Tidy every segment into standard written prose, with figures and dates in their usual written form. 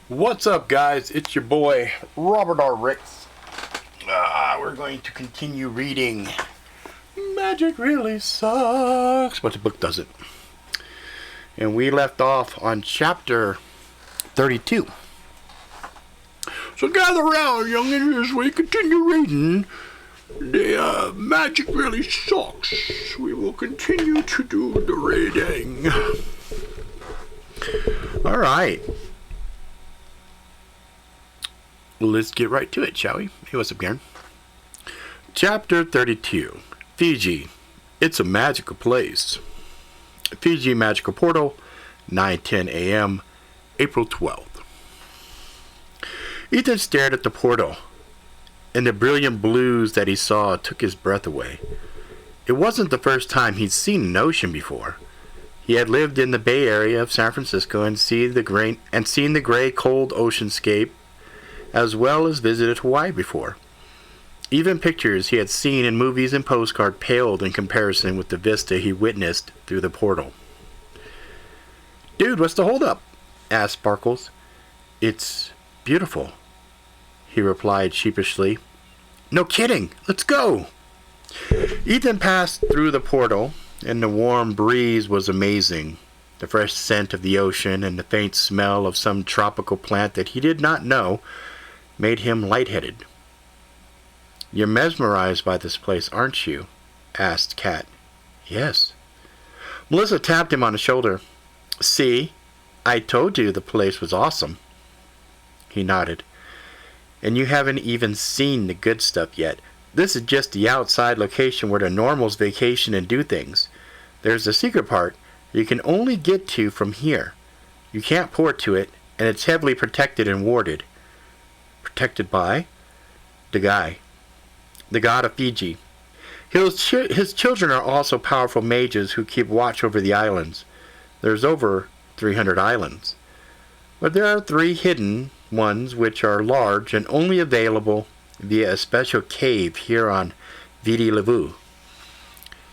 What's up, guys? It's your boy Robert R. Ricks. We're going to continue reading Magic Really Sucks, but the book doesn't. And we left off on chapter 32. So gather around, youngins, as we continue reading the Magic Really Sucks. We will continue to do the reading. Alright. Let's get right to it, shall we? Hey, what's up, Garen? Chapter 32. Fiji. It's a magical place. Fiji Magical Portal, 9:10 a.m., April 12th. Ethan stared at the portal, and the brilliant blues that he saw took his breath away. It wasn't the first time he'd seen an ocean before. He had lived in the Bay Area of San Francisco and seen the gray, cold oceanscape, as well as visited Hawaii before. Even pictures he had seen in movies and postcards paled in comparison with the vista he witnessed through the portal. "Dude, what's the holdup?" asked Sparkles. "It's beautiful," he replied sheepishly. "No kidding! Let's go!" Ethan passed through the portal, and the warm breeze was amazing. The fresh scent of the ocean and the faint smell of some tropical plant that he did not know made him lightheaded. "You're mesmerized by this place, aren't you?" asked Kat. "Yes." Melissa tapped him on the shoulder. "See? I told you the place was awesome." He nodded. "And you haven't even seen the good stuff yet. This is just the outside location where the normals vacation and do things. There's the secret part you can only get to from here. You can't port to it, and it's heavily protected and warded." "Protected by?" "The guy. The god of Fiji. His children are also powerful mages who keep watch over the islands. There's over 300 islands. But there are 3 hidden ones which are large and only available via a special cave here on Vidi Levu."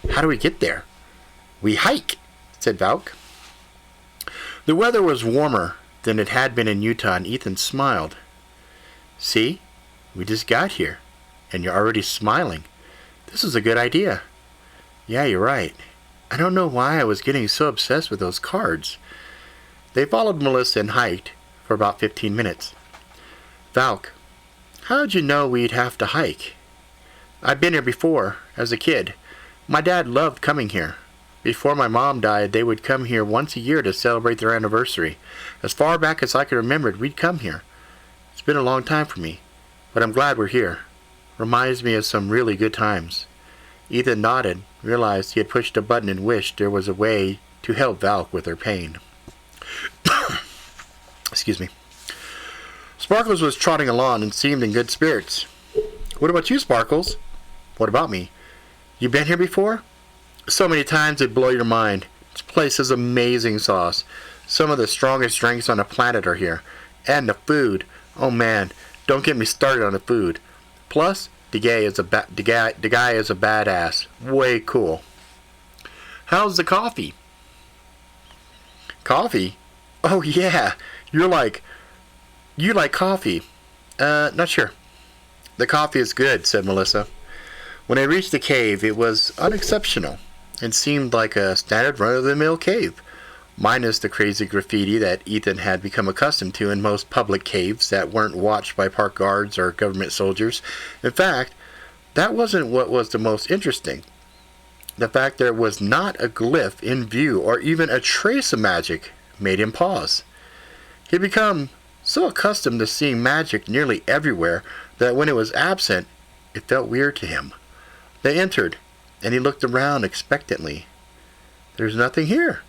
"How do we get there?" "We hike," said Valk. The weather was warmer than it had been in Utah, and Ethan smiled. "See? We just got here, and you're already smiling. This is a good idea." "Yeah, you're right. I don't know why I was getting so obsessed with those cards." They followed Melissa and hiked for about 15 minutes. "Valk, how'd you know we'd have to hike?" "I've been here before, as a kid. My dad loved coming here. Before my mom died, they would come here once a year to celebrate their anniversary. As far back as I can remember, we'd come here. It's been a long time for me, but I'm glad we're here. Reminds me of some really good times." Ethan nodded, realized he had pushed a button and wished there was a way to help Valk with her pain. Excuse me. Sparkles was trotting along and seemed in good spirits. "What about you, Sparkles?" "What about me?" "You been here before?" "So many times it'd blow your mind. This place is amazing sauce. Some of the strongest drinks on the planet are here. And the food. Oh man, don't get me started on the food. Plus, the guy is a badass. Way cool." "How's the coffee?" "Coffee? Oh yeah, you like coffee." Not sure." "The coffee is good," said Melissa. When they reached the cave, it was unexceptional and seemed like a standard run-of-the-mill cave, minus the crazy graffiti that Ethan had become accustomed to in most public caves that weren't watched by park guards or government soldiers. In fact, that wasn't what was the most interesting. The fact there was not a glyph in view or even a trace of magic made him pause. He'd become so accustomed to seeing magic nearly everywhere that when it was absent, it felt weird to him. They entered, and he looked around expectantly. "There's nothing here,"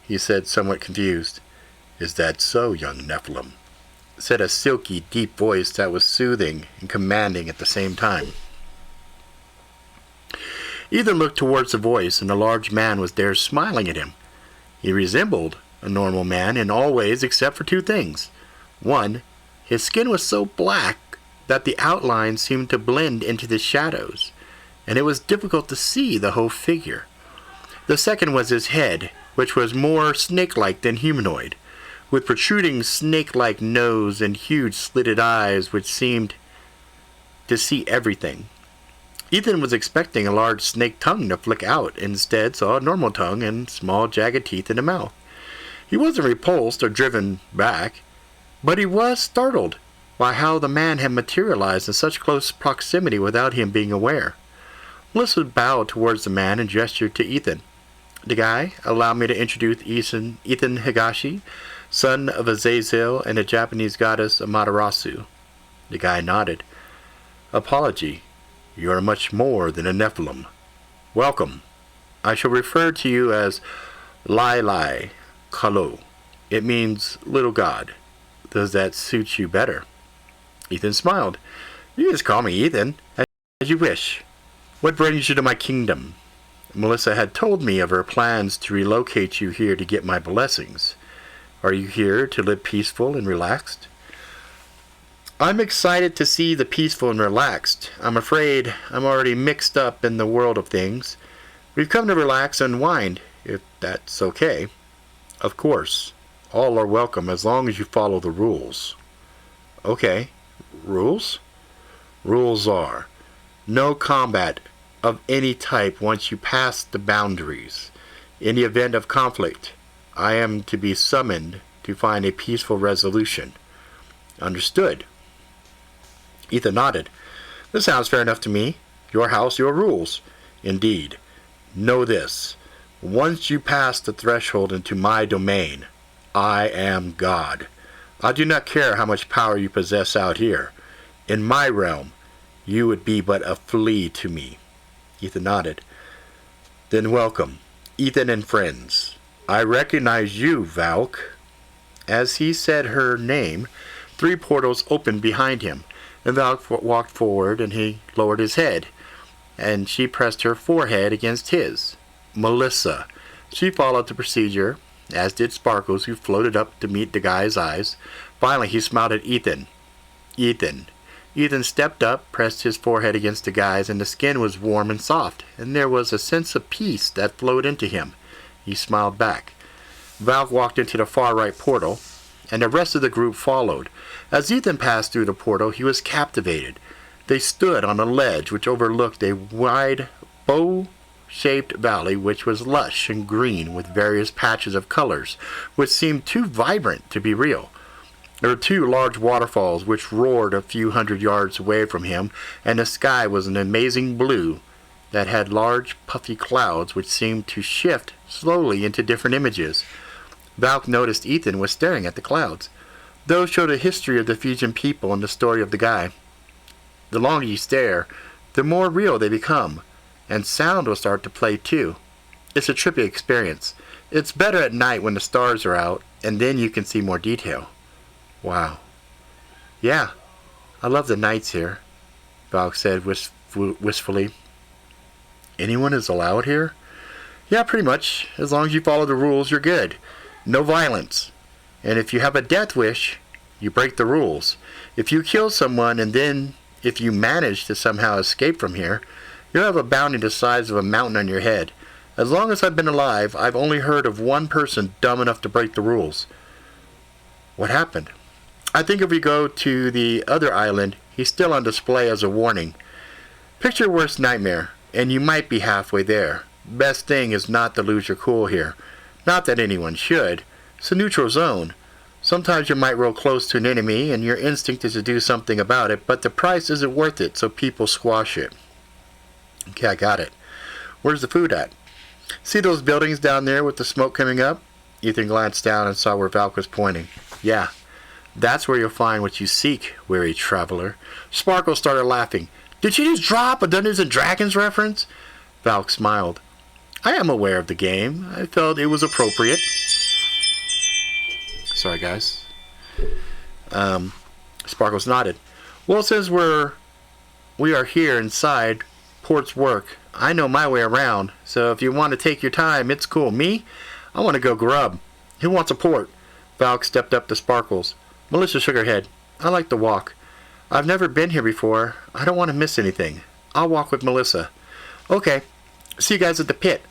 he said, somewhat confused. "Is that so, young Nephilim?" said a silky, deep voice that was soothing and commanding at the same time. Ethan looked towards the voice, and a large man was there smiling at him. He resembled a normal man in all ways except for 2 things. One, his skin was so black that the outlines seemed to blend into the shadows, and it was difficult to see the whole figure. The second was his head, which was more snake-like than humanoid. with protruding snake-like nose and huge slitted eyes which seemed to see everything. Ethan was expecting a large snake tongue to flick out, instead saw a normal tongue and small jagged teeth in the mouth. He wasn't repulsed or driven back, but he was startled by how the man had materialized in such close proximity without him being aware. Melissa bowed towards the man and gestured to Ethan. "The guy, allow me to introduce Ethan Higashi, son of Azazel and the Japanese goddess Amaterasu." The guy nodded. "Apology. You are much more than a Nephilim. Welcome. I shall refer to you as Lai Lai Kalo. It means little god. Does that suit you better?" Ethan smiled. "You just call me Ethan, as you wish. What brings you to my kingdom?" Melissa had told me of her plans to relocate you here to get my blessings. Are you here to live peaceful and relaxed? I'm excited to see the peaceful and relaxed. I'm afraid I'm already mixed up in the world of things. We've come to relax and unwind, if that's okay. Of course. All are welcome as long as you follow the rules. Okay. Rules? Rules are no combat of any type once you pass the boundaries. In the event of conflict, I am to be summoned to find a peaceful resolution. Understood. Ethan nodded. This sounds fair enough to me. Your house, your rules. Indeed. Know this. Once you pass the threshold into my domain, I am God. I do not care how much power you possess out here. In my realm, you would be but a flea to me. Ethan nodded. Then welcome, Ethan and friends. I recognize you, Valk. As he said her name, 3 portals opened behind him, and Valk walked forward and he lowered his head, and she pressed her forehead against his. Melissa. She followed the procedure, as did Sparkles, who floated up to meet the guy's eyes. Finally, he smiled at Ethan. Ethan. Ethan stepped up, pressed his forehead against the guy's, and the skin was warm and soft, and there was a sense of peace that flowed into him. He smiled back. Valk walked into the far right portal, and the rest of the group followed. As Ethan passed through the portal, he was captivated. They stood on a ledge which overlooked a wide, bow-shaped valley which was lush and green with various patches of colors which seemed too vibrant to be real. There were 2 large waterfalls which roared a few hundred yards away from him, and the sky was an amazing blue that had large puffy clouds which seemed to shift slowly into different images. Valk noticed Ethan was staring at the clouds. Those showed a history of the Fijian people and the story of the guy. The longer you stare, the more real they become, and sound will start to play too. It's a trippy experience. It's better at night when the stars are out, and then you can see more detail. Wow. Yeah, I love the nights here, Valk said wistfully. Anyone is allowed here? Yeah, pretty much. As long as you follow the rules, you're good. No violence. And if you have a death wish, you break the rules. If you kill someone and then if you manage to somehow escape from here, you'll have a bounty the size of a mountain on your head. As long as I've been alive, I've only heard of one person dumb enough to break the rules. What happened? I think if we go to the other island, he's still on display as a warning. Picture your worst nightmare, and you might be halfway there. Best thing is not to lose your cool here. Not that anyone should. It's a neutral zone. Sometimes you might roll close to an enemy, and your instinct is to do something about it, but the price isn't worth it, so people squash it. Okay, I got it. Where's the food at? See those buildings down there with the smoke coming up? Ethan glanced down and saw where Valk was pointing. Yeah. That's where you'll find what you seek, weary traveler. Sparkle started laughing. Did she just drop a Dungeons & Dragons reference? Valk smiled. I am aware of the game. I felt it was appropriate. Sorry, guys. Sparkles nodded. Well, since we are here inside Port's work, I know my way around, so if you want to take your time, it's cool. Me? I want to go grub. Who wants a port? Valk stepped up to Sparkles. Melissa shook her head. I like to walk. I've never been here before. I don't want to miss anything. I'll walk with Melissa. Okay. See you guys at the pit.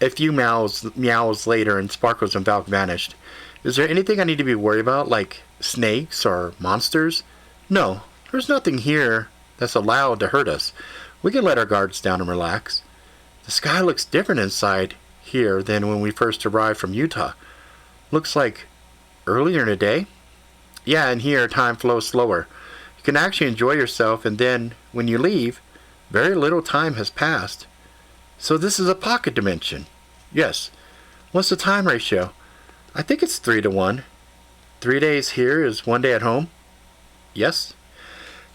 A few meows later, and Sparkles and Valk vanished. Is there anything I need to be worried about, like snakes or monsters? No, there's nothing here that's allowed to hurt us. We can let our guards down and relax. The sky looks different inside here than when we first arrived from Utah. Looks like earlier in the day? Yeah, and here time flows slower. You can actually enjoy yourself, and then, when you leave, very little time has passed. So this is a pocket dimension? Yes. What's the time ratio? I think it's 3-to-1. 3 days here is 1 day at home? Yes.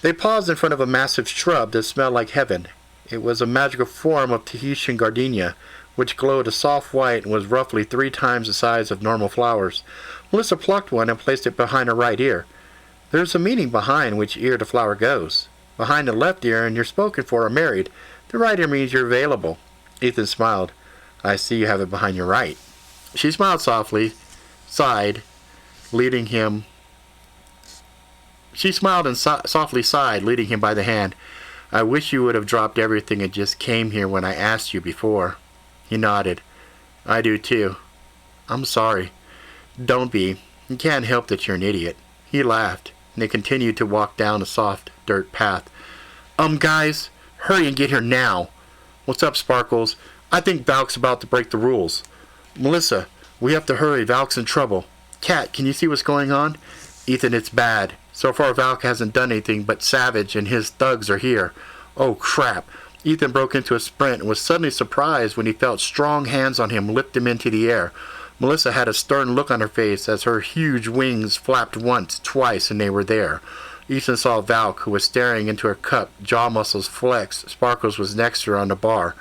They paused in front of a massive shrub that smelled like heaven. It was a magical form of Tahitian gardenia, which glowed a soft white and was roughly 3 times the size of normal flowers. Melissa plucked one and placed it behind her right ear. There's a meaning behind which ear the flower goes. Behind the left ear and you're spoken for or married. The right ear means you're available. Ethan smiled. I see you have it behind your right. She smiled softly, sighed, leading him. She smiled and softly sighed, leading him by the hand. I wish you would have dropped everything and just came here when I asked you before. He nodded. I do too. I'm sorry. Don't be. You can't help that you're an idiot. He laughed, and they continued to walk down the soft dirt path. Guys, hurry and get here now. What's up, Sparkles? I think Valk's about to break the rules. Melissa, we have to hurry. Valk's in trouble. Kat, can you see what's going on? Ethan, it's bad. So far, Valk hasn't done anything, but Savage and his thugs are here. Oh, crap. Ethan broke into a sprint and was suddenly surprised when he felt strong hands on him lift him into the air. Melissa had a stern look on her face as her huge wings flapped once, twice, and they were there. Ethan saw Valk, who was staring into her cup, jaw muscles flexed. Sparkles was next to her on the bar.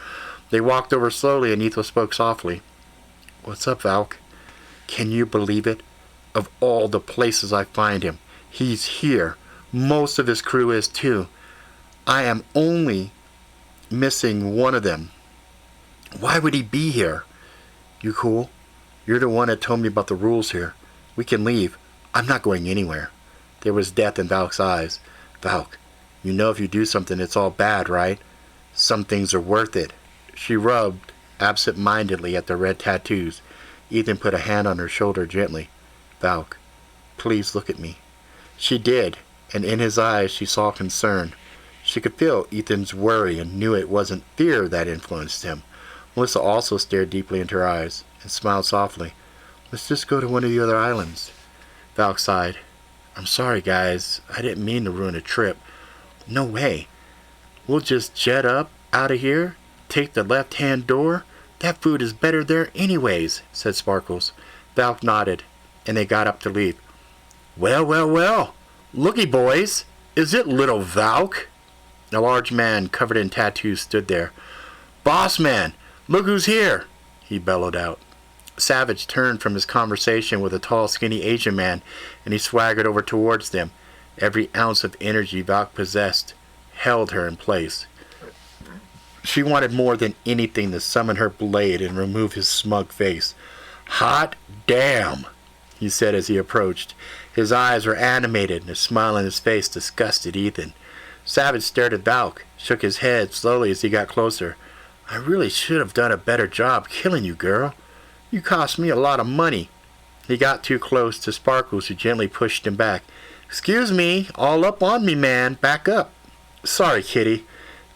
They walked over slowly, and Ethan spoke softly. What's up, Valk? Can you believe it? Of all the places I find him, he's here. Most of his crew is too. I am only missing one of them. Why would he be here? You cool? You're the one that told me about the rules here. We can leave. I'm not going anywhere. There was death in Valk's eyes. Valk, you know if you do something it's all bad, right? Some things are worth it. She rubbed absent-mindedly at the red tattoos. Ethan put a hand on her shoulder gently. Valk, please look at me. She did, and in his eyes she saw concern. She could feel Ethan's worry and knew it wasn't fear that influenced him. Melissa also stared deeply into her eyes and smiled softly. Let's just go to one of the other islands. Valk sighed. I'm sorry, guys. I didn't mean to ruin a trip. No way. We'll just jet up out of here, take the left-hand door. That food is better there anyways, said Sparkles. Valk nodded, and they got up to leave. Well, well, well. Looky, boys. Is it little Valk? A large man covered in tattoos stood there. Boss man, look who's here, he bellowed out. Savage turned from his conversation with a tall, skinny Asian man, and he swaggered over towards them. Every ounce of energy Valk possessed held her in place. She wanted more than anything to summon her blade and remove his smug face. Hot damn, he said as he approached. His eyes were animated, and a smile on his face disgusted Ethan. Savage stared at Valk, shook his head slowly as he got closer. I really should have done a better job killing you, girl. You cost me a lot of money. He got too close to Sparkles, who gently pushed him back. Excuse me, all up on me, man. Back up. Sorry, kitty.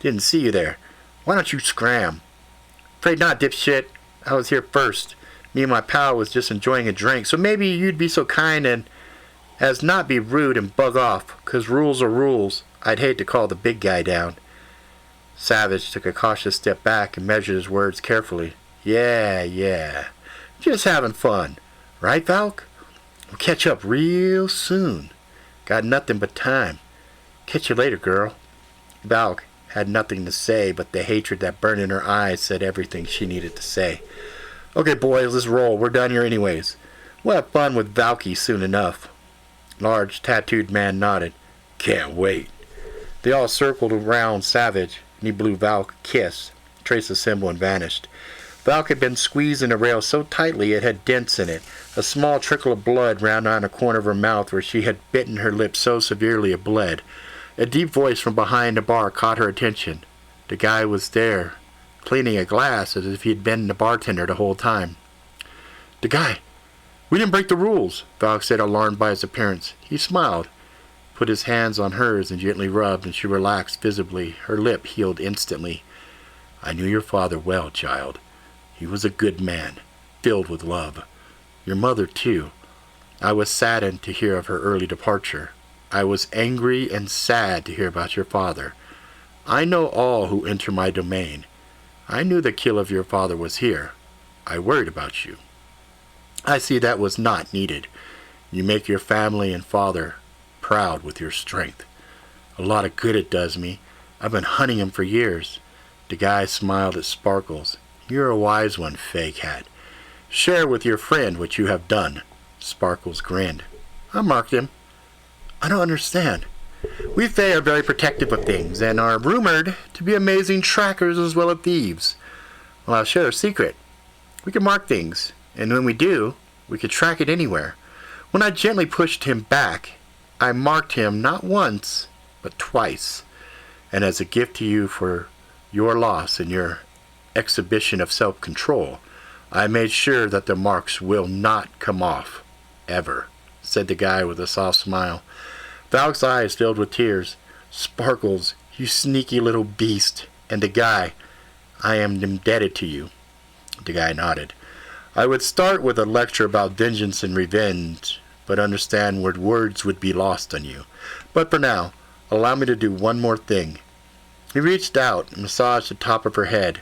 Didn't see you there. Why don't you scram? Afraid not, dipshit. I was here first. Me and my pal was just enjoying a drink, so maybe you'd be so kind and as not be rude and bug off, 'cause rules are rules. I'd hate to call the big guy down. Savage took a cautious step back and measured his words carefully. Yeah. Just having fun. Right, Valk? We'll catch up real soon. Got nothing but time. Catch you later, girl. Valk had nothing to say, but the hatred that burned in her eyes said everything she needed to say. Okay, boys, let's roll. We're done here anyways. We'll have fun with Valky soon enough. Large, tattooed man nodded. Can't wait. They all circled around Savage, and he blew Valk a kiss, traced the symbol, and vanished. Valk had been squeezing the rail so tightly it had dents in it. A small trickle of blood ran down the corner of her mouth where she had bitten her lip so severely it bled. A deep voice from behind the bar caught her attention. The guy was there. cleaning a glass as if he'd been the bartender the whole time. "The guy, we didn't break the rules," Valk said, alarmed by his appearance. He smiled, put his hands on hers and gently rubbed, and she relaxed visibly. Her lip healed instantly. "I knew your father well, child. He was a good man, filled with love. Your mother, too. I was saddened to hear of her early departure. I was angry and sad to hear about your father. I know all who enter my domain. I knew the kill of your father was here. I worried about you. I see that was not needed. You make your family and father proud with your strength. A lot of good it does me. I've been hunting him for years." The guy smiled at Sparkles. "You're a wise one, Fay Cat. Share with your friend what you have done." Sparkles grinned. "I marked him." "I don't understand." "We Fay are very protective of things, and are rumored to be amazing trackers as well as thieves. Well, I'll share a secret. We can mark things, and when we do, we can track it anywhere. When I gently pushed him back, I marked him not once, but twice. And as a gift to you for your loss and your exhibition of self-control, I made sure that the marks will not come off, ever," said the guy with a soft smile. Valk's eyes filled with tears. "Sparkles, you sneaky little beast." And the guy, "I am indebted to you." The guy nodded. "I would start with a lecture about vengeance and revenge, but understand words would be lost on you. But for now, allow me to do one more thing." He reached out and massaged the top of her head,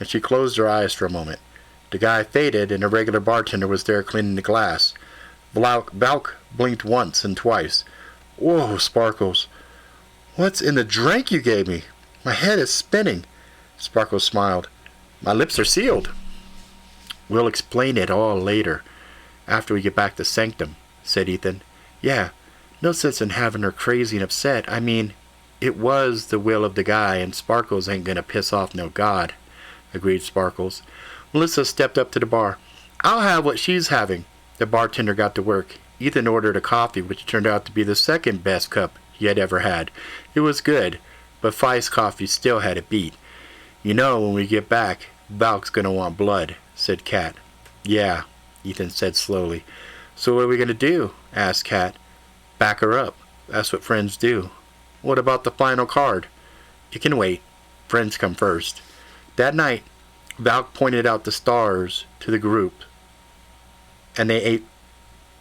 and she closed her eyes for a moment. The guy faded, and a regular bartender was there cleaning the glass. Valk blinked once and twice. "Whoa, Sparkles. What's in the drink you gave me? My head is spinning." Sparkles smiled. "My lips are sealed." "We'll explain it all later, after we get back to Sanctum," said Ethan. "Yeah, no sense in having her crazy and upset. I mean, it was the will of the guy, and Sparkles ain't gonna piss off no god," agreed Sparkles. Melissa stepped up to the bar. "I'll have what she's having." The bartender got to work. Ethan ordered a coffee, which turned out to be the second best cup he had ever had. It was good, but Feist's coffee still had a beat. "You know, when we get back, Valk's gonna want blood," said Kat. "Yeah," Ethan said slowly. "So what are we gonna do?" asked Kat. "Back her up. That's what friends do." "What about the final card?" "It can wait. Friends come first." That night, Valk pointed out the stars to the group, and they ate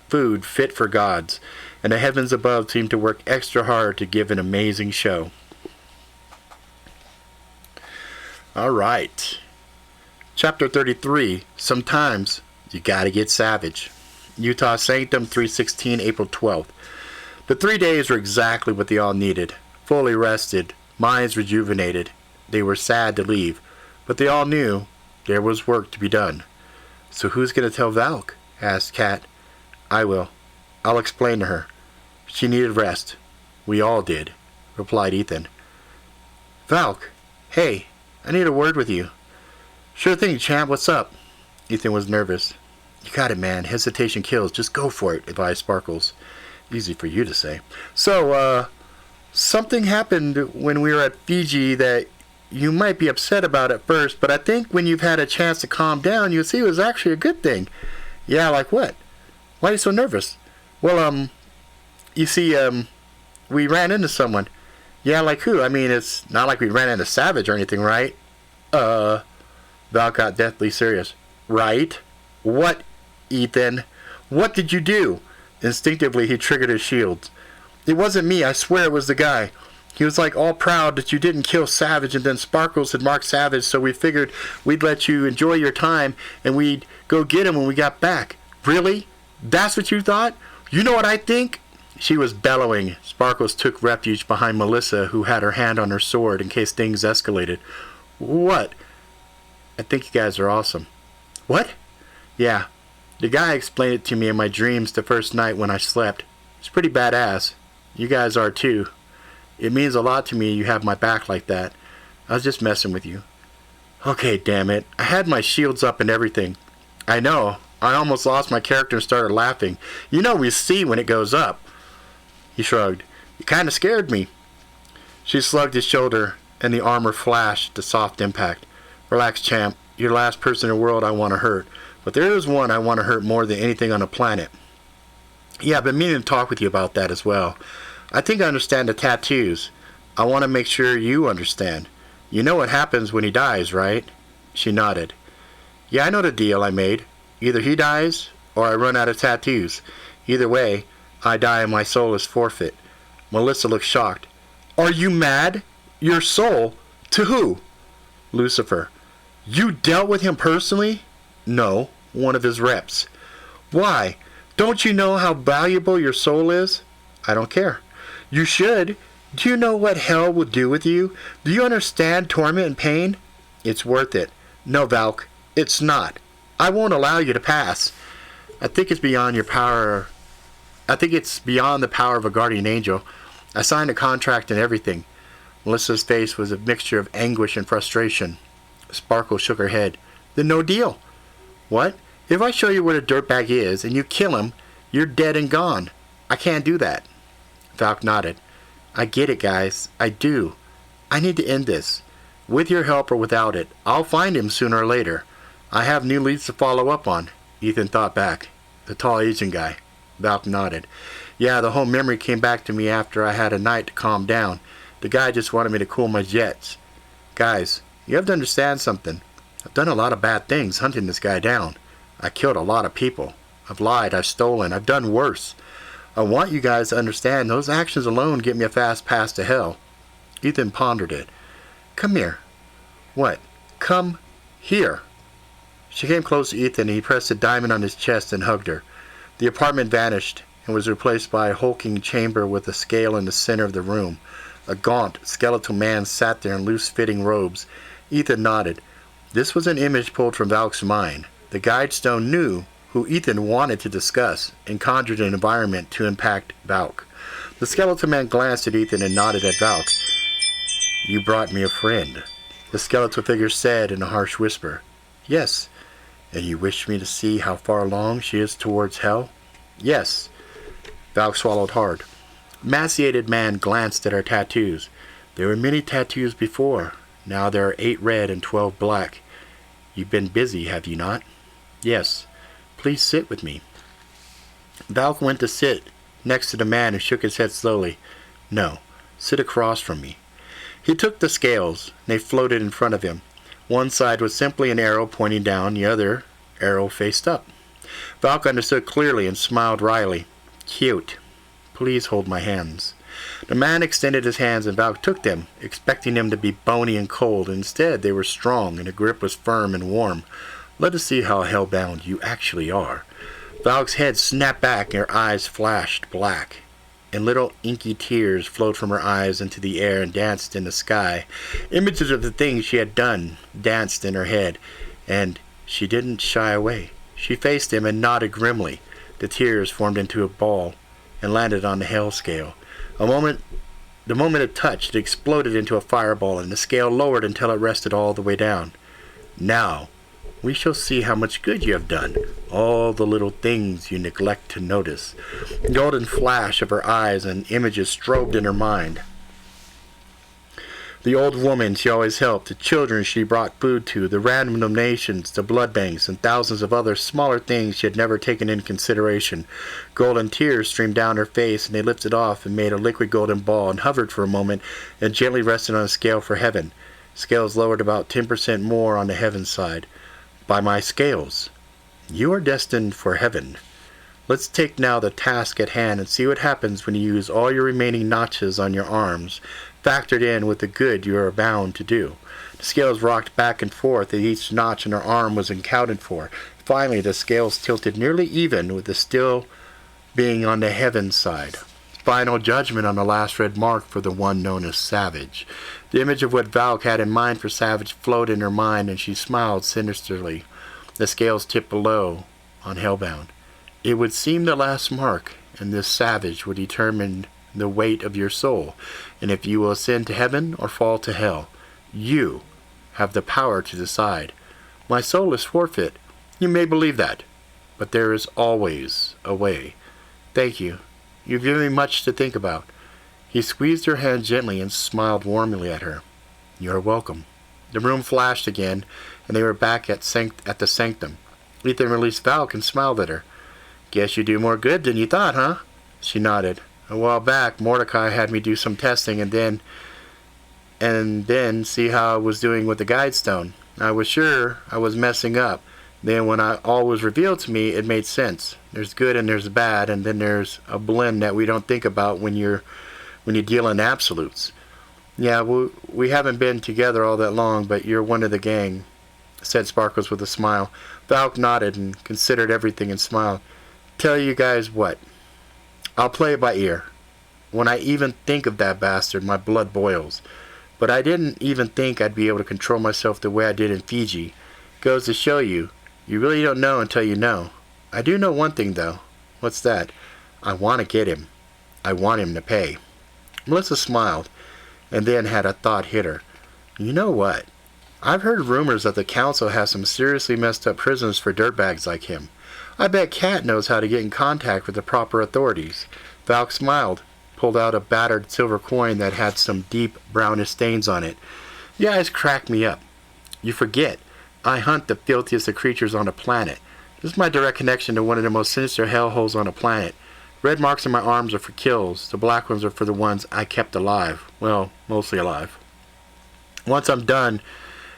food fit for gods, and the heavens above seemed to work extra hard to give an amazing show. All right. Chapter 33, Sometimes You Gotta Get Savage. Utah Sanctum, 3/16, April 12th. The 3 days were exactly what they all needed. Fully rested, minds rejuvenated. They were sad to leave, but they all knew there was work to be done. "So who's going to tell Valk?" asked Kat. "I will. I'll explain to her. She needed rest. We all did," replied Ethan. "Valk, hey, I need a word with you." "Sure thing, champ. What's up?" Ethan was nervous. "You got it, man. Hesitation kills. Just go for it," advised Sparkles. Easy for you to say. "So, something happened when we were at Fiji that you might be upset about at first, but I think when you've had a chance to calm down, you'll see it was actually a good thing." "Yeah, like what? Why are you so nervous?" "Well, you see, we ran into someone." "Yeah, like who? I mean, it's not like we ran into Savage or anything, right?" Val got deathly serious. "Right? What, Ethan? What did you do?" Instinctively, he triggered his shields. "It wasn't me. I swear it was the guy. He was like all proud that you didn't kill Savage, and then Sparkles had marked Savage, so we figured we'd let you enjoy your time and we'd go get him when we got back." "Really? That's what you thought? You know what I think?" She was bellowing. Sparkles took refuge behind Melissa, who had her hand on her sword in case things escalated. "What?" "I think you guys are awesome." "What?" "Yeah. The guy explained it to me in my dreams the first night when I slept. It's pretty badass. You guys are too. It means a lot to me you have my back like that. I was just messing with you." "Okay, damn it. I had my shields up and everything." "I know. I almost lost my character and started laughing. You know we see when it goes up." He shrugged. "You kind of scared me." She slugged his shoulder, and the armor flashed to soft impact. Relax, champ. You're the last person in the world I want to hurt. But there is one I want to hurt more than anything on the planet. Yeah, I've been meaning to talk with you about that as well. I think I understand the tattoos. I want to make sure you understand. You know what happens when he dies, right? She nodded. Yeah, I know the deal I made. Either he dies, or I run out of tattoos. Either way, I die and my soul is forfeit. Melissa looked shocked. Are you mad? Your soul? To who? Lucifer. You dealt with him personally? No, one of his reps. Why? Don't you know how valuable your soul is? I don't care. You should. Do you know what hell will do with you? Do you understand torment and pain? It's worth it. No, Valk, it's not. I won't allow you to pass. I think it's beyond your power. I think it's beyond the power of a guardian angel. I signed a contract and everything. Melissa's face was a mixture of anguish and frustration. Sparkle shook her head. Then no deal. What? If I show you what a dirtbag is and you kill him, you're dead and gone. I can't do that. Valk nodded. I get it, guys. I do. I need to end this. With your help or without it, I'll find him sooner or later. I have new leads to follow up on. Ethan thought back. The tall Asian guy. Valk nodded. Yeah, the whole memory came back to me after I had a night to calm down. The guy just wanted me to cool my jets. Guys, you have to understand something. I've done a lot of bad things hunting this guy down. I killed a lot of people. I've lied, I've stolen, I've done worse. I want you guys to understand those actions alone get me a fast pass to hell. Ethan pondered it. Come here. What? Come here. She came close to Ethan and he pressed a diamond on his chest and hugged her. The apartment vanished and was replaced by a hulking chamber with a scale in the center of the room. A gaunt, skeletal man sat there in loose-fitting robes. Ethan nodded. This was an image pulled from Valk's mind. The Guidestone knew who Ethan wanted to discuss and conjured an environment to impact Valk. The skeletal man glanced at Ethan and nodded at Valk. You brought me a friend, the skeletal figure said in a harsh whisper. Yes. And you wish me to see how far along she is towards hell? Yes. Valk swallowed hard. Emaciated man glanced at her tattoos. There were many tattoos before. Now there are 8 red and 12 black. You've been busy, have you not? Yes. Please sit with me. Valk went to sit next to the man who shook his head slowly. No, sit across from me. He took the scales, and they floated in front of him. One side was simply an arrow pointing down, the other arrow faced up. Valk understood clearly and smiled wryly. Cute. Please hold my hands. The man extended his hands and Valk took them, expecting them to be bony and cold. Instead, they were strong and the grip was firm and warm. Let us see how hellbound you actually are. Valk's head snapped back and her eyes flashed black, and little inky tears flowed from her eyes into the air and danced in the sky. Images of the things she had done danced in her head, and she didn't shy away. She faced him and nodded grimly. The tears formed into a ball and landed on the hell scale. The moment it touched, it exploded into a fireball, and the scale lowered until it rested all the way down. Now, we shall see how much good you have done. All the little things you neglect to notice. The golden flash of her eyes and images strobed in her mind. The old woman she always helped, the children she brought food to, the random donations, the blood banks, and thousands of other smaller things she had never taken into consideration. Golden tears streamed down her face, and they lifted off and made a liquid golden ball and hovered for a moment and gently rested on a scale for heaven. Scales lowered about 10% more on the heaven side. By my scales, you are destined for heaven. Let's take now the task at hand and see what happens when you use all your remaining notches on your arms, factored in with the good you are bound to do. The scales rocked back and forth as each notch in her arm was accounted for. Finally, the scales tilted nearly even, with the still being on the heaven side. Final judgment on the last red mark for the one known as Savage. The image of what Valk had in mind for Savage floated in her mind, and she smiled sinisterly. The scales tipped below on Hellbound. It would seem the last mark, and this Savage would determine the weight of your soul, and if you will ascend to heaven or fall to hell. You have the power to decide. My soul is forfeit. You may believe that, but there is always a way. Thank you. You've given me much to think about. He squeezed her hand gently and smiled warmly at her. You are welcome. The room flashed again, and they were back at the sanctum. Ethan released Valk and smiled at her. Guess you do more good than you thought, huh? She nodded. A while back, Mordecai had me do some testing and then see how I was doing with the guide stone. I was sure I was messing up. Then when all was revealed to me, it made sense. There's good and there's bad, and then there's a blend that we don't think about when you deal in absolutes. Yeah, we haven't been together all that long, but you're one of the gang, said Sparkles with a smile. Valk nodded and considered everything and smiled. Tell you guys what. I'll play it by ear. When I even think of that bastard, my blood boils. But I didn't even think I'd be able to control myself the way I did in Fiji. Goes to show you, you really don't know until you know. I do know one thing, though. What's that? I want to get him. I want him to pay. Melissa smiled, and then had a thought hit her. You know what? I've heard rumors that the council has some seriously messed up prisons for dirtbags like him. I bet Kat knows how to get in contact with the proper authorities. Valk smiled, pulled out a battered silver coin that had some deep brownish stains on it. You guys crack me up. You forget, I hunt the filthiest of creatures on the planet. This is my direct connection to one of the most sinister hellholes on the planet. Red marks on my arms are for kills. The black ones are for the ones I kept alive. Well, mostly alive. Once I'm done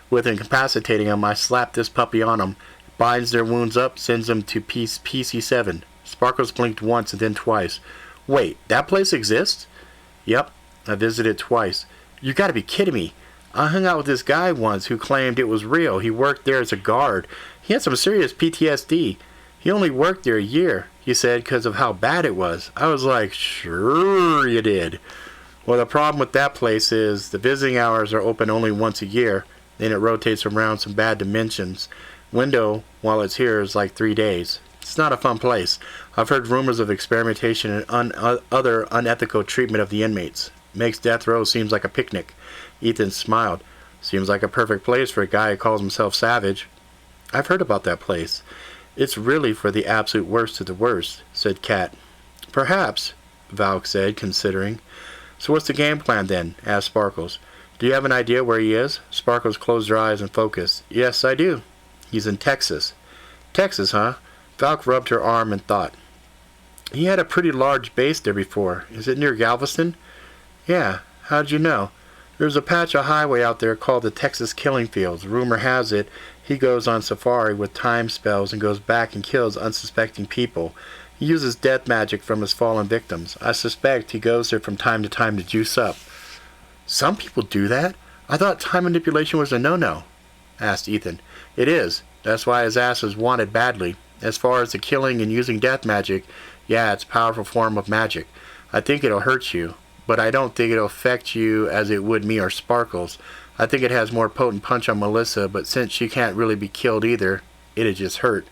with incapacitating them, I slap this puppy on them, binds their wounds up, sends them to PC7. Sparkles blinked once and then twice. Wait, that place exists? Yep, I visited twice. You gotta be kidding me. I hung out with this guy once who claimed it was real. He worked there as a guard. He had some serious PTSD. He only worked there a year, he said, because of how bad it was. I was like, sure you did. Well, the problem with that place is the visiting hours are open only once a year. Then it rotates around some bad dimensions. Window, while it's here, is like 3 days. It's not a fun place. I've heard rumors of experimentation and other unethical treatment of the inmates. Makes death row seems like a picnic. Ethan smiled. Seems like a perfect place for a guy who calls himself Savage. I've heard about that place. It's really for the absolute worst of the worst, said Kat. Perhaps, Valk said, considering. So what's the game plan then? Asked Sparkles. Do you have an idea where he is? Sparkles closed her eyes and focused. Yes, I do. He's in Texas. Texas, huh? Valk rubbed her arm and thought. He had a pretty large base there before. Is it near Galveston? Yeah. How'd you know? There's a patch of highway out there called the Texas Killing Fields. Rumor has it he goes on safari with time spells and goes back and kills unsuspecting people. He uses death magic from his fallen victims. I suspect he goes there from time to time to juice up. Some people do that? I thought time manipulation was a no-no, asked Ethan. It is. That's why his ass is wanted badly. As far as the killing and using death magic, yeah, it's a powerful form of magic. I think it'll hurt you, but I don't think it'll affect you as it would me or Sparkles. I think it has more potent punch on Melissa, but since she can't really be killed either, it'd just hurt.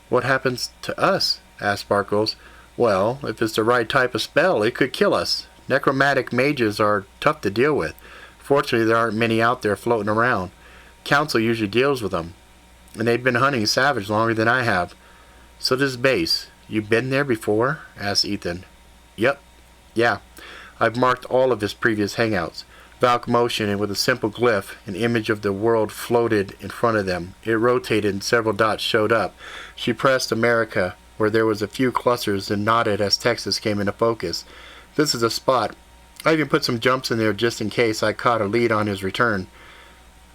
What happens to us? Asked Sparkles. Well, if it's the right type of spell, it could kill us. Necromantic mages are tough to deal with. Fortunately, there aren't many out there floating around. Council usually deals with them, and they've been hunting Savage longer than I have. So this base, you been there before? Asked Ethan. Yep. Yeah. I've marked all of his previous hangouts. Valk motioned, and with a simple glyph, an image of the world floated in front of them. It rotated, and several dots showed up. She pressed America, where there was a few clusters, and nodded as Texas came into focus. This is a spot. I even put some jumps in there just in case I caught a lead on his return.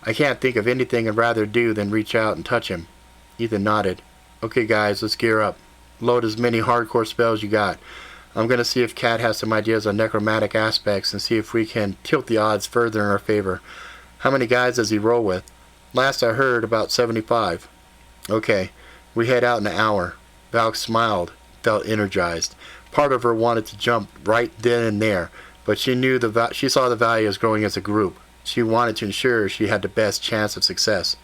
I can't think of anything I'd rather do than reach out and touch him. Ethan nodded. Okay, guys, let's gear up. Load as many hardcore spells you got. I'm going to see if Kat has some ideas on necromantic aspects and see if we can tilt the odds further in our favor. How many guys does he roll with? Last I heard, about 75. Okay, we head out in an hour. Valk smiled, felt energized. Part of her wanted to jump right then and there, but she knew she saw the value as growing as a group. She wanted to ensure she had the best chance of success.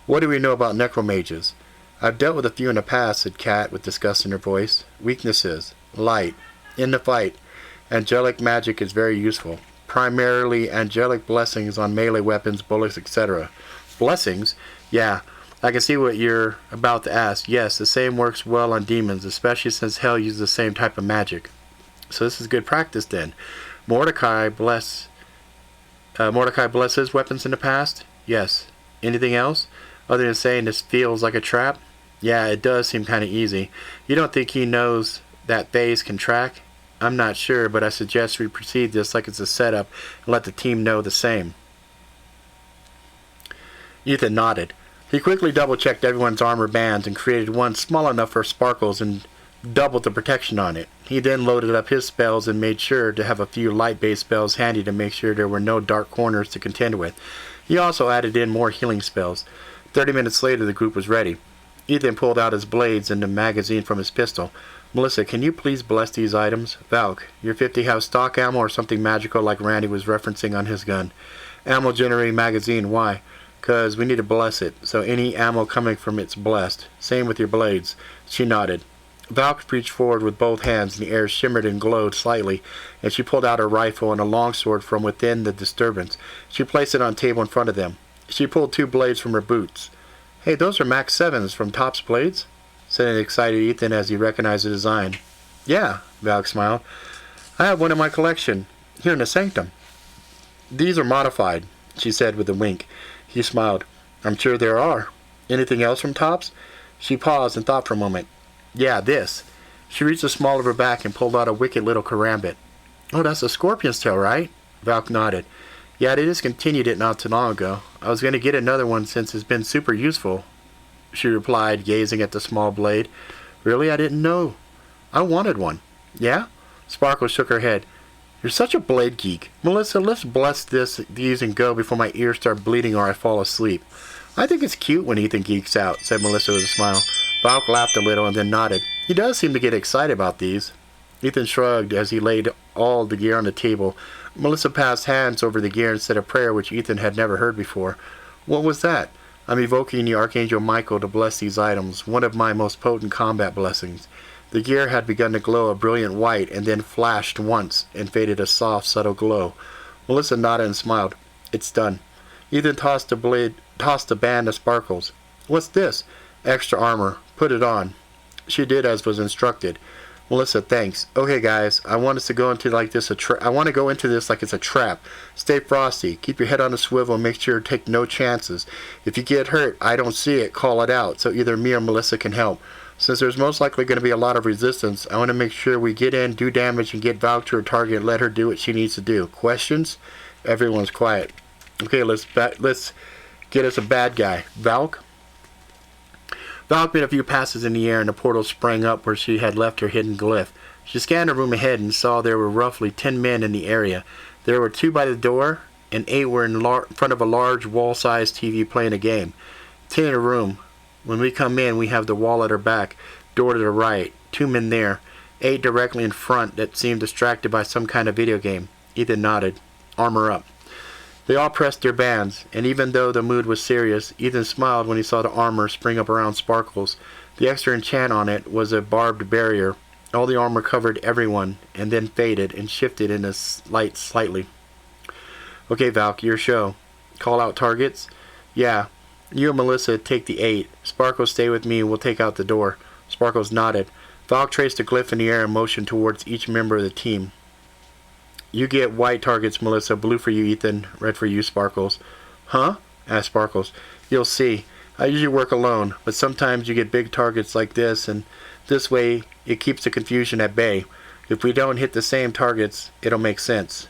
What do we know about necromages? I've dealt with a few in the past, said Kat with disgust in her voice. Weaknesses. Light. In the fight, angelic magic is very useful. Primarily angelic blessings on melee weapons, bullets, etc. Blessings? Yeah, I can see what you're about to ask. Yes, the same works well on demons, especially since hell uses the same type of magic. So this is good practice then. Mordecai bless his weapons in the past? Yes. Anything else? Other than saying this feels like a trap? Yeah, it does seem kind of easy. You don't think he knows that Bays can track? I'm not sure, but I suggest we proceed this like it's a setup and let the team know the same. Ethan nodded. He quickly double-checked everyone's armor bands and created one small enough for Sparkles and doubled the protection on it. He then loaded up his spells and made sure to have a few light-based spells handy to make sure there were no dark corners to contend with. He also added in more healing spells. 30 minutes later, the group was ready. Ethan pulled out his blades and the magazine from his pistol. Melissa, can you please bless these items? Valk, your 50 have stock ammo or something magical like Randy was referencing on his gun? Ammo generating magazine, why? 'Cause we need to bless it, so any ammo coming from it's blessed. Same with your blades. She nodded. Valk reached forward with both hands, and the air shimmered and glowed slightly, and she pulled out her rifle and a longsword from within the disturbance. She placed it on a table in front of them. She pulled 2 blades from her boots. Hey, those are Max 7s from Top's blades? Said an excited Ethan as he recognized the design. Yeah, Valk smiled. I have one in my collection, here in the sanctum. These are modified, she said with a wink. He smiled. I'm sure there are. Anything else from Top's? She paused and thought for a moment. Yeah, this. She reached the small of her back and pulled out a wicked little karambit. Oh, that's a scorpion's tail, right? Valk nodded. Yeah, they discontinued it not too long ago. I was going to get another one since it's been super useful, she replied, gazing at the small blade. Really? I didn't know. I wanted one. Yeah? Sparkle shook her head. You're such a blade geek. Melissa, let's bless these and go before my ears start bleeding or I fall asleep. I think it's cute when Ethan geeks out, said Melissa with a smile. Valk laughed a little and then nodded. He does seem to get excited about these. Ethan shrugged as he laid all the gear on the table. Melissa passed hands over the gear and said a prayer which Ethan had never heard before. What was that? I'm evoking the Archangel Michael to bless these items, one of my most potent combat blessings. The gear had begun to glow a brilliant white and then flashed once and faded a soft, subtle glow. Melissa nodded and smiled. It's done. Ethan tossed the band of Sparkles. What's this? Extra armor. Put it on. She did as was instructed. Melissa, thanks. Okay, guys, I want us to go into I want to go into this like it's a trap. Stay frosty. Keep your head on a swivel and make sure to take no chances. If you get hurt, I don't see it, call it out, so either me or Melissa can help. Since there's most likely going to be a lot of resistance, I want to make sure we get in, do damage, and get Valk to her target and let her do what she needs to do. Questions? Everyone's quiet. Okay, let's get us a bad guy. Valk? Valk made a few passes in the air and the portal sprang up where she had left her hidden glyph. She scanned the room ahead and saw there were roughly 10 men in the area. There were 2 by the door and 8 were in front of a large wall-sized TV playing a game. 10 in a room. When we come in, we have the wall at our back, door to the right, 2 men there, 8 directly in front that seemed distracted by some kind of video game. Ethan nodded. Armor up. They all pressed their bands, and even though the mood was serious, Ethan smiled when he saw the armor spring up around Sparkles. The extra enchant on it was a barbed barrier. All the armor covered everyone, and then faded and shifted in the light slightly. Okay, Valk, your show. Call out targets? Yeah. You and Melissa take the 8. Sparkles stay with me and we'll take out the door. Sparkles nodded. Valk traced a glyph in the air and motioned towards each member of the team. You get white targets, Melissa. Blue for you, Ethan. Red for you, Sparkles. Huh? Asked Sparkles. You'll see. I usually work alone, but sometimes you get big targets like this, and this way it keeps the confusion at bay. If we don't hit the same targets, it'll make sense.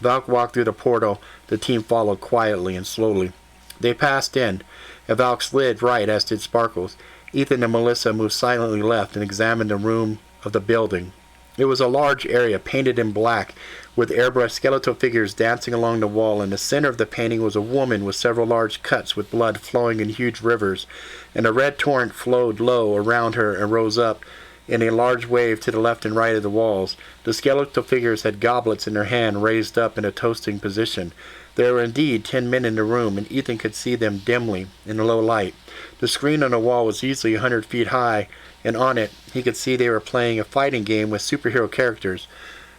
Valk walked through the portal. The team followed quietly and slowly. They passed in, and Valk slid right, as did Sparkles. Ethan and Melissa moved silently left and examined the room of the building. It was a large area painted in black, with airbrushed skeletal figures dancing along the wall. In the center of the painting was a woman with several large cuts with blood flowing in huge rivers, and a red torrent flowed low around her and rose up in a large wave to the left and right of the walls. The skeletal figures had goblets in their hand raised up in a toasting position. There were indeed 10 men in the room, and Ethan could see them dimly in the low light. The screen on the wall was easily 100 feet high, and on it he could see they were playing a fighting game with superhero characters.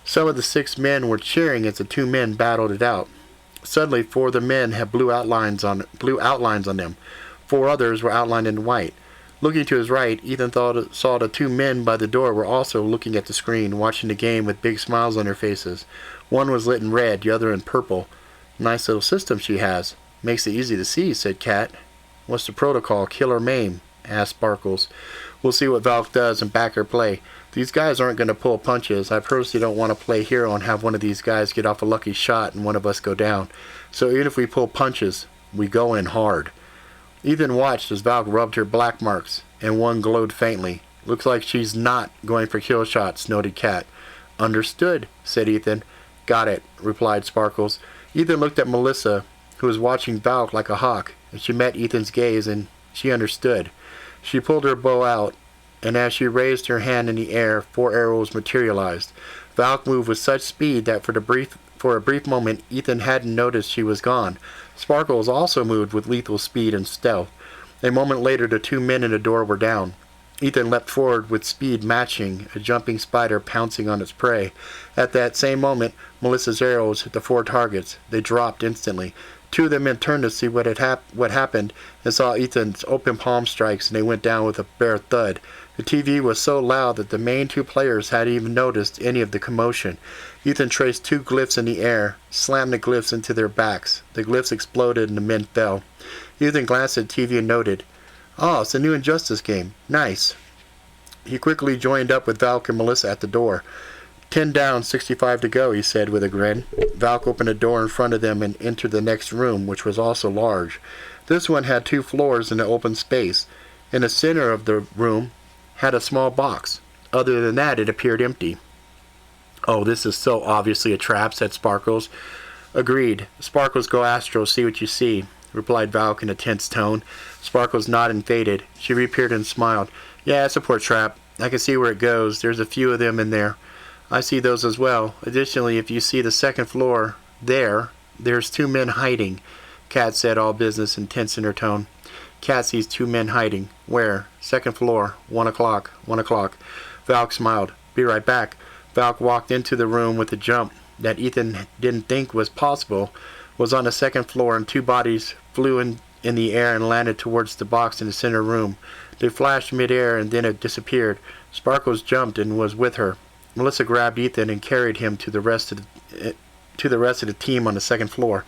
Some of the 6 men were cheering as the 2 men battled it out. Suddenly 4 of the men had blue outlines on them. 4 others were outlined in white. Looking to his right, Ethan saw the 2 men by the door were also looking at the screen, watching the game with big smiles on their faces. One was lit in red, the other in purple. Nice little system she has. Makes it easy to see, said Kat. What's the protocol, kill or maim? Asked Sparkles. We'll see what Valk does and back her play. These guys aren't going to pull punches. I personally don't want to play hero and have one of these guys get off a lucky shot and one of us go down. So even if we pull punches, we go in hard. Ethan watched as Valk rubbed her black marks, and one glowed faintly. Looks like she's not going for kill shots, noted Kat. Understood, said Ethan. Got it, replied Sparkles. Ethan looked at Melissa, who was watching Valk like a hawk, and she met Ethan's gaze, and she understood. She pulled her bow out, and as she raised her hand in the air, 4 arrows materialized. Valk moved with such speed that for a brief moment, Ethan hadn't noticed she was gone. Sparkles also moved with lethal speed and stealth. A moment later, the 2 men in the door were down. Ethan leapt forward with speed matching a jumping spider pouncing on its prey. At that same moment, Melissa's arrows hit the 4 targets. They dropped instantly. 2 of the men turned to see what happened and saw Ethan's open palm strikes, and they went down with a bare thud. The TV was so loud that the main 2 players hadn't even noticed any of the commotion. Ethan traced 2 glyphs in the air, slammed the glyphs into their backs. The glyphs exploded and the men fell. Ethan glanced at the TV and noted, "Oh, it's a new Injustice game. Nice." He quickly joined up with Valk and Melissa at the door. 10 down, 65 to go, he said with a grin. Valk opened a door in front of them and entered the next room, which was also large. This one had 2 floors and an open space. In the center of the room had a small box. Other than that, it appeared empty. "Oh, this is so obviously a trap," said Sparkles. "Agreed. Sparkles, go Astro, see what you see," replied Valk in a tense tone. Sparkles nodded and faded. She reappeared and smiled. "Yeah, it's a poor trap. I can see where it goes. There's a few of them in there." "I see those as well. Additionally, if you see the second floor there's 2 men hiding," Kat said, all business and tense in her tone. Kat sees 2 men hiding. "Where?" "Second floor. 1 o'clock. 1 o'clock. Valk smiled. "Be right back." Valk walked into the room with a jump that Ethan didn't think was possible. Was on the second floor, and 2 bodies flew in the air and landed towards the box in the center room. They flashed mid-air and then it disappeared. Sparkles jumped and was with her. Melissa grabbed Ethan and carried him to the rest of the team on the second floor.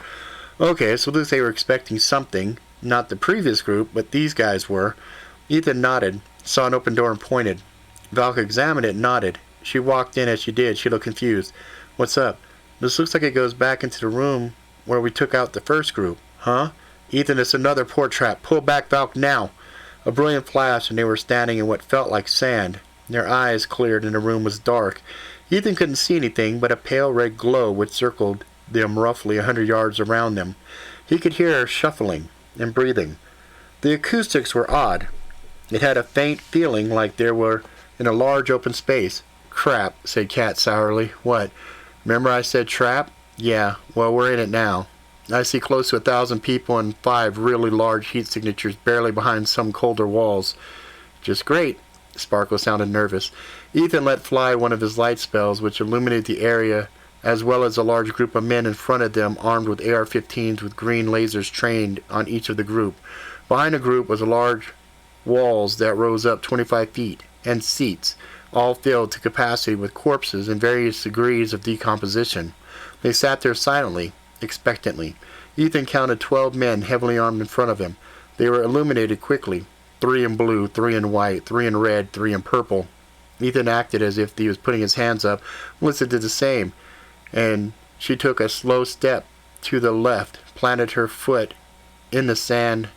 Okay, so looks they were expecting something. Not the previous group, but these guys were. Ethan nodded, saw an open door and pointed. Valk examined it and nodded. She walked in. As she did, she looked confused. "What's up?" "This looks like it goes back into the room where we took out the first group." "Huh?" "Ethan, it's another port trap. Pull back, Valk, now." A brilliant flash, and they were standing in what felt like sand. Their eyes cleared and the room was dark. Ethan couldn't see anything but a pale red glow which circled them roughly 100 yards around them. He could hear her shuffling and breathing. The acoustics were odd. It had a faint feeling like they were in a large open space. "Crap," said Kat sourly. "What? Remember I said trap?" "Yeah, well, we're in it now. I see close to 1,000 people and 5 really large heat signatures barely behind some colder walls." "Just great." Sparkle sounded nervous. Ethan let fly one of his light spells, which illuminated the area, as well as a large group of men in front of them armed with AR-15s with green lasers trained on each of the group. Behind the group was a large walls that rose up 25 feet, and seats, all filled to capacity with corpses in various degrees of decomposition. They sat there silently, expectantly. Ethan counted 12 men heavily armed in front of him. They were illuminated quickly. 3 in blue, 3 in white, 3 in red, 3 in purple. Ethan acted as if he was putting his hands up. Melissa did the same, and she took a slow step to the left, planted her foot in the sand,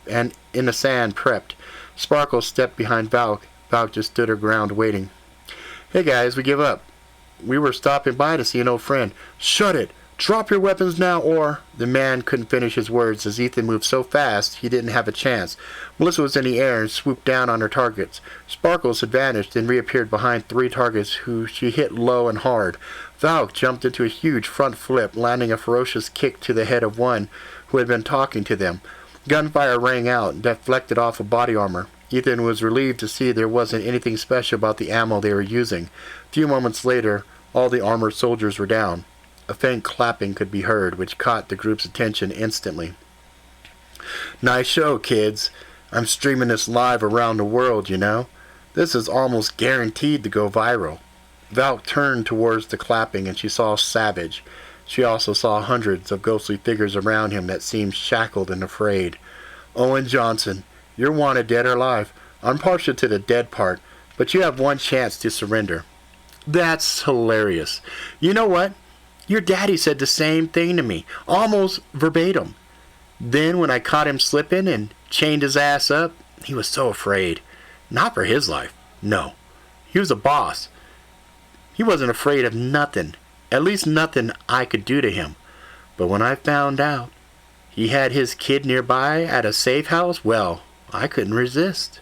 and in the sand prepped. Sparkle stepped behind Valk. Valk just stood her ground waiting. "Hey guys, we give up. We were stopping by to see an old friend." "Shut it! Drop your weapons now or—" The man couldn't finish his words as Ethan moved so fast he didn't have a chance. Melissa was in the air and swooped down on her targets. Sparkles had vanished and reappeared behind 3 targets who she hit low and hard. Valk jumped into a huge front flip, landing a ferocious kick to the head of one who had been talking to them. Gunfire rang out and deflected off of body armor. Ethan was relieved to see there wasn't anything special about the ammo they were using. A few moments later, all the armored soldiers were down. A faint clapping could be heard, which caught the group's attention instantly. "Nice show, kids. I'm streaming this live around the world, you know. This is almost guaranteed to go viral." Valk turned towards the clapping and she saw Savage. She also saw hundreds of ghostly figures around him that seemed shackled and afraid. Owen Johnson, you're wanted dead or alive. I'm partial to the dead part, but you have one chance to surrender. That's hilarious. You know what? Your daddy said the same thing to me, almost verbatim. Then when I caught him slipping and chained his ass up, he was so afraid. Not for his life. No. He was a boss. He wasn't afraid of nothing. At least nothing I could do to him. But when I found out he had his kid nearby at a safe house, well, I couldn't resist.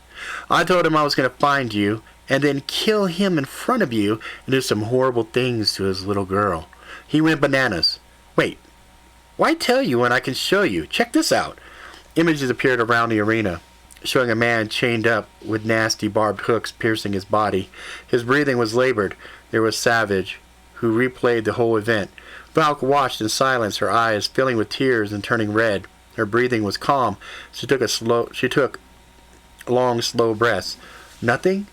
I told him I was going to find you and then kill him in front of you and do some horrible things to his little girl. He went bananas. Wait, why tell you when I can show you? Check this out. Images appeared around the arena, showing a man chained up with nasty barbed hooks piercing his body. His breathing was labored. There was Savage, who replayed the whole event. Valk watched in silence, her eyes filling with tears and turning red. Her breathing was calm. She took long, slow breaths. Nothing?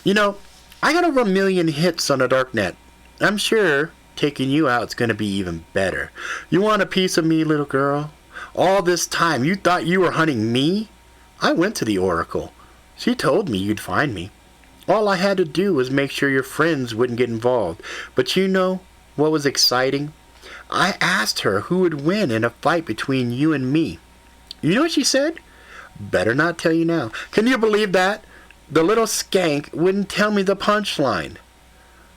You know, I got over 1 million hits on the darknet. I'm sure taking you out's gonna be even better. You want a piece of me, little girl? All this time you thought you were hunting me? I went to the Oracle. She told me you'd find me. All I had to do was make sure your friends wouldn't get involved. But you know what was exciting? I asked her who would win in a fight between you and me. You know what she said? Better not tell you now. Can you believe that? The little skank wouldn't tell me the punchline.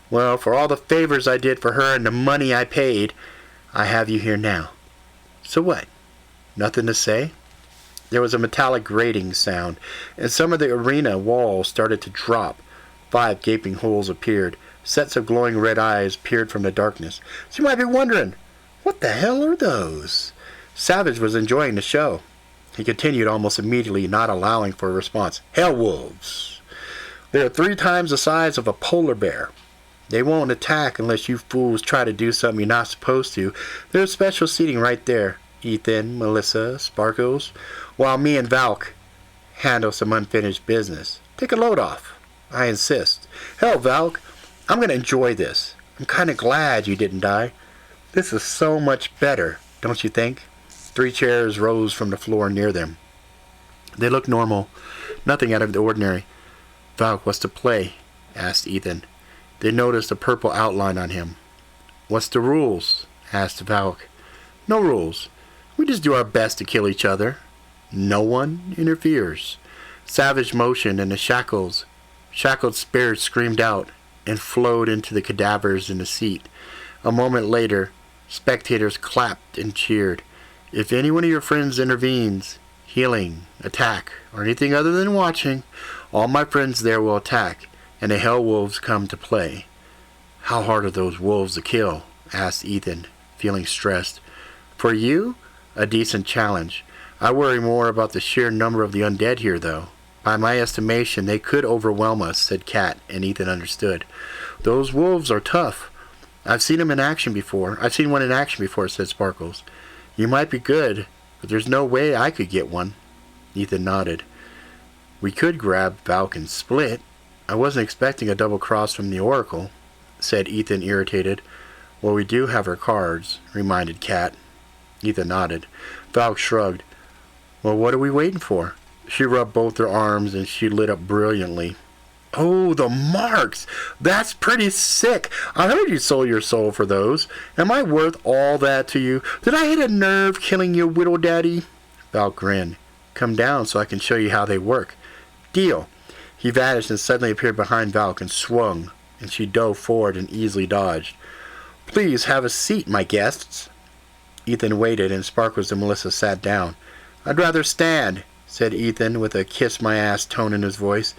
Well, for all the favors I did for her and the money I paid, I have you here now. So what? Nothing to say? There was a metallic grating sound, and some of the arena walls started to drop. 5 gaping holes appeared. Sets of glowing red eyes peered from the darkness. So you might be wondering, what the hell are those? Savage was enjoying the show. He continued almost immediately, not allowing for a response. Hell wolves. They are 3 times the size of a polar bear. They won't attack unless you fools try to do something you're not supposed to. There's special seating right there. Ethan, Melissa, Sparkles, while me and Valk handle some unfinished business. Take a load off. I insist. Hell, Valk, I'm going to enjoy this. I'm kind of glad you didn't die. This is so much better, don't you think? 3 chairs rose from the floor near them. They looked normal. Nothing out of the ordinary. Valk, what's the play? Asked Ethan. They noticed a purple outline on him. What's the rules? Asked Valk. No rules. We just do our best to kill each other. No one interferes. Savage motioned and the shackled spirits screamed out and flowed into the cadavers in the seat. A moment later, spectators clapped and cheered. If any one of your friends intervenes, healing, attack, or anything other than watching, all my friends there will attack, and the Hell Wolves come to play. How hard are those wolves to kill? Asked Ethan, feeling stressed. For you, a decent challenge. I worry more about the sheer number of the undead here, though. By my estimation, they could overwhelm us, said Kat, and Ethan understood. Those wolves are tough. I've seen one in action before, said Sparkles. You might be good, but there's no way I could get one. Ethan nodded. We could grab Valk and split. I wasn't expecting a double cross from the Oracle, said Ethan, irritated. Well, we do have her cards, reminded Kat. Ethan nodded. Valk shrugged. Well, what are we waiting for? She rubbed both her arms and she lit up brilliantly. Oh, the marks! That's pretty sick! I heard you sold your soul for those. Am I worth all that to you? Did I hit a nerve killing your widow daddy? Valk grinned. Come down so I can show you how they work. Deal. He vanished and suddenly appeared behind Valk and swung, and she dove forward and easily dodged. Please have a seat, my guests. Ethan waited, and Sparkles and Melissa sat down. I'd rather stand, said Ethan with a kiss-my-ass tone in his voice.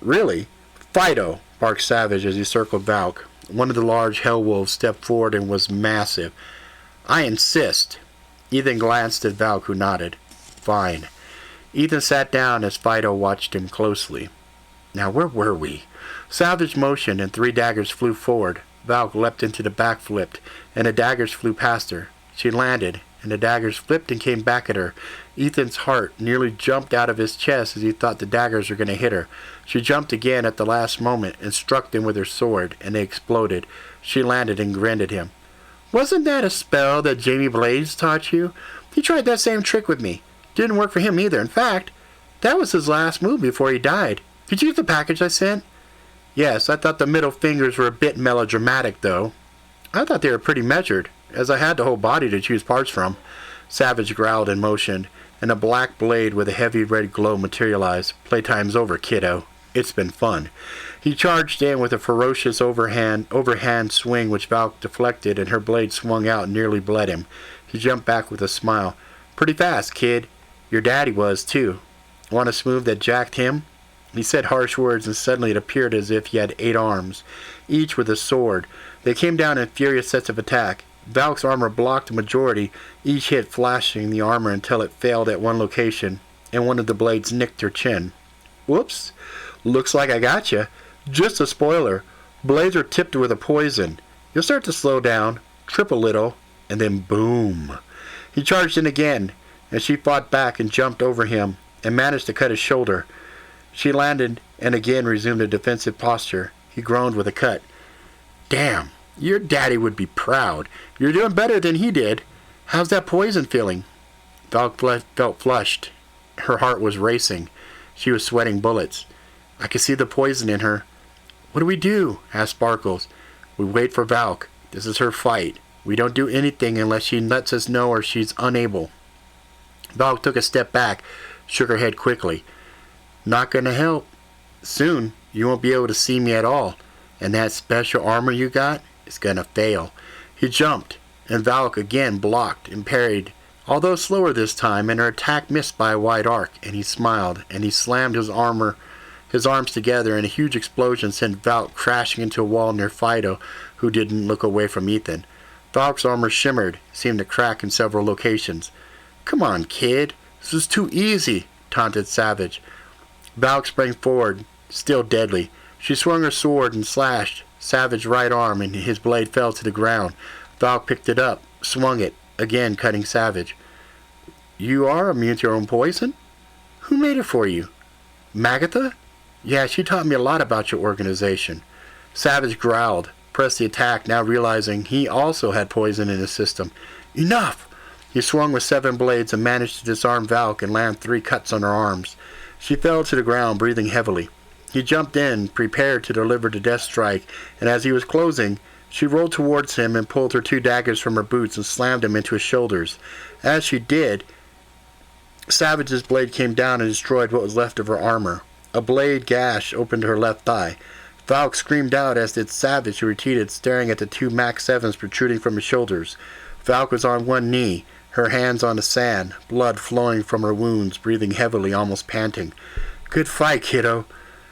Really? Fido, barked Savage as he circled Valk. One of the large hell wolves stepped forward and was massive. I insist. Ethan glanced at Valk, who nodded. Fine. Ethan sat down as Fido watched him closely. Now, where were we? Savage motioned, and 3 daggers flew forward. Valk leapt into the backflip, and the daggers flew past her. She landed, and the daggers flipped and came back at her. Ethan's heart nearly jumped out of his chest as he thought the daggers were going to hit her. She jumped again at the last moment and struck them with her sword, and they exploded. She landed and grinned at him. Wasn't that a spell that Jamie Blades taught you? He tried that same trick with me. Didn't work for him either. In fact, that was his last move before he died. Did you get the package I sent? Yes, I thought the middle fingers were a bit melodramatic, though. I thought they were pretty measured, as I had the whole body to choose parts from. Savage growled and motioned, and a black blade with a heavy red glow materialized. Playtime's over, kiddo. It's been fun. He charged in with a ferocious overhand swing which Valk deflected, and her blade swung out and nearly bled him. He jumped back with a smile. Pretty fast, kid. Your daddy was, too. Want a smooth that jacked him? He said harsh words, and suddenly it appeared as if he had 8 arms, each with a sword. They came down in furious sets of attack. Valk's armor blocked the majority, each hit flashing the armor until it failed at one location, and one of the blades nicked her chin. Whoops. Looks like I gotcha. Just a spoiler. Blades are tipped with a poison. You'll start to slow down, trip a little, and then boom. He charged in again, and she fought back and jumped over him, and managed to cut his shoulder. She landed and again resumed a defensive posture. He groaned with a cut. Damn, your daddy would be proud. You're doing better than he did. How's that poison feeling? Valk felt flushed. Her heart was racing. She was sweating bullets. I could see the poison in her. What do we do? Asked Sparkles. We wait for Valk. This is her fight. We don't do anything unless she lets us know or she's unable. Valk took a step back, shook her head quickly. Not gonna help. Soon, you won't be able to see me at all, and that special armor you got is gonna fail. He jumped, and Valk again blocked and parried, although slower this time, and her attack missed by a wide arc, and he smiled, and he slammed his arms together, and a huge explosion sent Valk crashing into a wall near Fido, who didn't look away from Ethan. Valk's armor shimmered, seemed to crack in several locations. Come on, kid. This is too easy, taunted Savage. Valk sprang forward, still deadly. She swung her sword and slashed Savage's right arm, and his blade fell to the ground. Valk picked it up, swung it, again cutting Savage. You are immune to your own poison? Who made it for you? Magatha? Yeah, she taught me a lot about your organization. Savage growled, pressed the attack, now realizing he also had poison in his system. Enough! He swung with 7 blades and managed to disarm Valk and land 3 cuts on her arms. She fell to the ground, breathing heavily. He jumped in, prepared to deliver the death strike, and as he was closing, she rolled towards him and pulled her 2 daggers from her boots and slammed them into his shoulders. As she did, Savage's blade came down and destroyed what was left of her armor. A blade gash opened her left thigh. Valk screamed out, as did Savage, who retreated, staring at the 2 Max 7s protruding from his shoulders. Valk was on one knee, her hands on the sand, blood flowing from her wounds, breathing heavily, almost panting. Good fight, kiddo.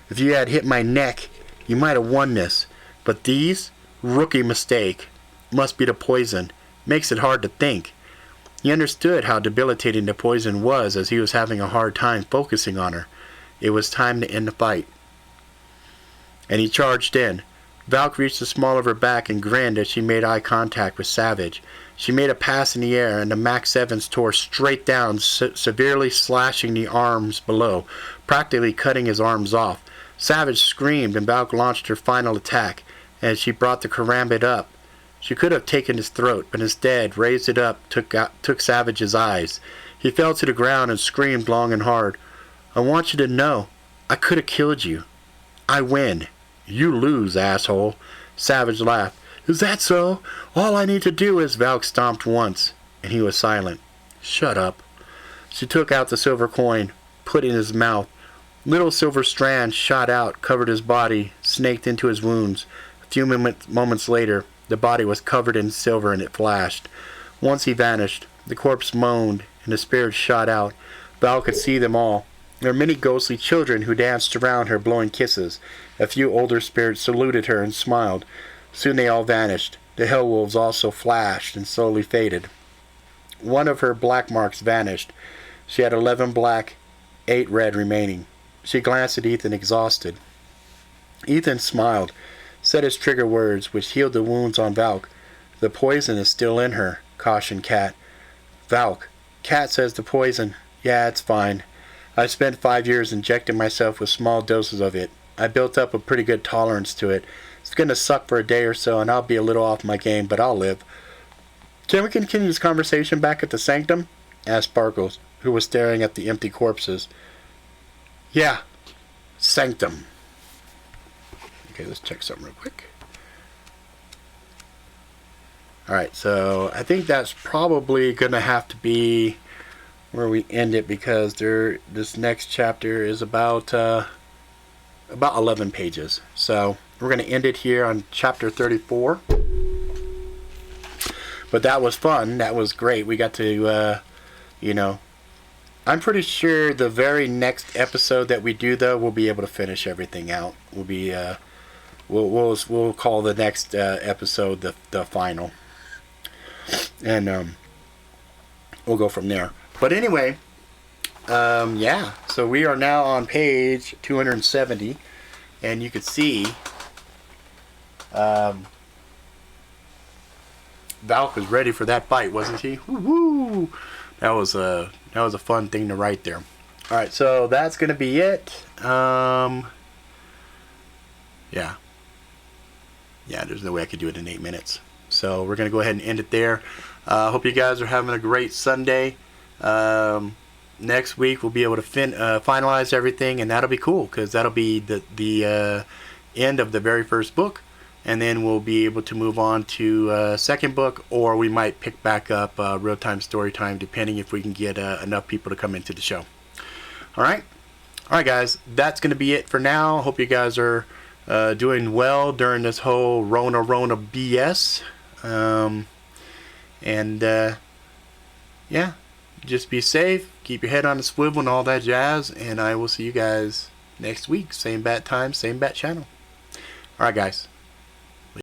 If you had hit my neck, you might have won this. But these? Rookie mistake. Must be the poison. Makes it hard to think. He understood how debilitating the poison was, as he was having a hard time focusing on her. It was time to end the fight. And he charged in. Valk reached the small of her back and grinned as she made eye contact with Savage. She made a pass in the air, and the Max 7s tore straight down, severely slashing the arms below, practically cutting his arms off. Savage screamed, and Valk launched her final attack. As she brought the karambit up, she could have taken his throat, but instead raised it up, took Savage's eyes. He fell to the ground and screamed long and hard. I want you to know, I could have killed you. I win. You lose, asshole. Savage laughed. Is that so? All I need to do is... Valk stomped once, and he was silent. Shut up. She took out the silver coin, put it in his mouth. Little silver strands shot out, covered his body, snaked into his wounds. A few moments later, the body was covered in silver, and it flashed. Once he vanished, the corpse moaned, and the spirits shot out. Valk could see them all. There were many ghostly children who danced around her, blowing kisses. A few older spirits saluted her and smiled. Soon they all vanished. The hellwolves also flashed and slowly faded. One of her black marks vanished. She had 11 black, 8 red remaining. She glanced at Ethan, exhausted. Ethan smiled, said his trigger words, which healed the wounds on Valk. The poison is still in her, cautioned Kat. Valk, Kat says the poison. Yeah, it's fine. I spent 5 years injecting myself with small doses of it. I built up a pretty good tolerance to it. It's going to suck for a day or so, and I'll be a little off my game, but I'll live. Can we continue this conversation back at the sanctum? Asked Sparkles, who was staring at the empty corpses. Yeah, sanctum. Okay, let's check something real quick. Alright, so I think that's probably going to have to be where we end it, because this next chapter is about 11 pages. So we're going to end it here on chapter 34. But that was fun. That was great. We got to, I'm pretty sure the very next episode that we do, though, we'll be able to finish everything out. We'll be, we'll call the next episode the final. And we'll go from there. But anyway, yeah. So we are now on page 270, and you can see Valk was ready for that bite, wasn't he? Woo-hoo! That was a fun thing to write there. All right, so that's gonna be it. Yeah. There's no way I could do it in 8 minutes. So we're gonna go ahead and end it there. Hope you guys are having a great Sunday. Next week we'll be able to finalize everything, and that'll be cool, because that'll be the end of the very first book. And then we'll be able to move on to second book, or we might pick back up real-time story time, depending if we can get enough people to come into the show. All right, guys, that's going to be it for now. Hope you guys are doing well during this whole Rona BS. Yeah, just be safe, keep your head on the swivel and all that jazz, and I will see you guys next week. Same bat time, same bat channel. All right, guys.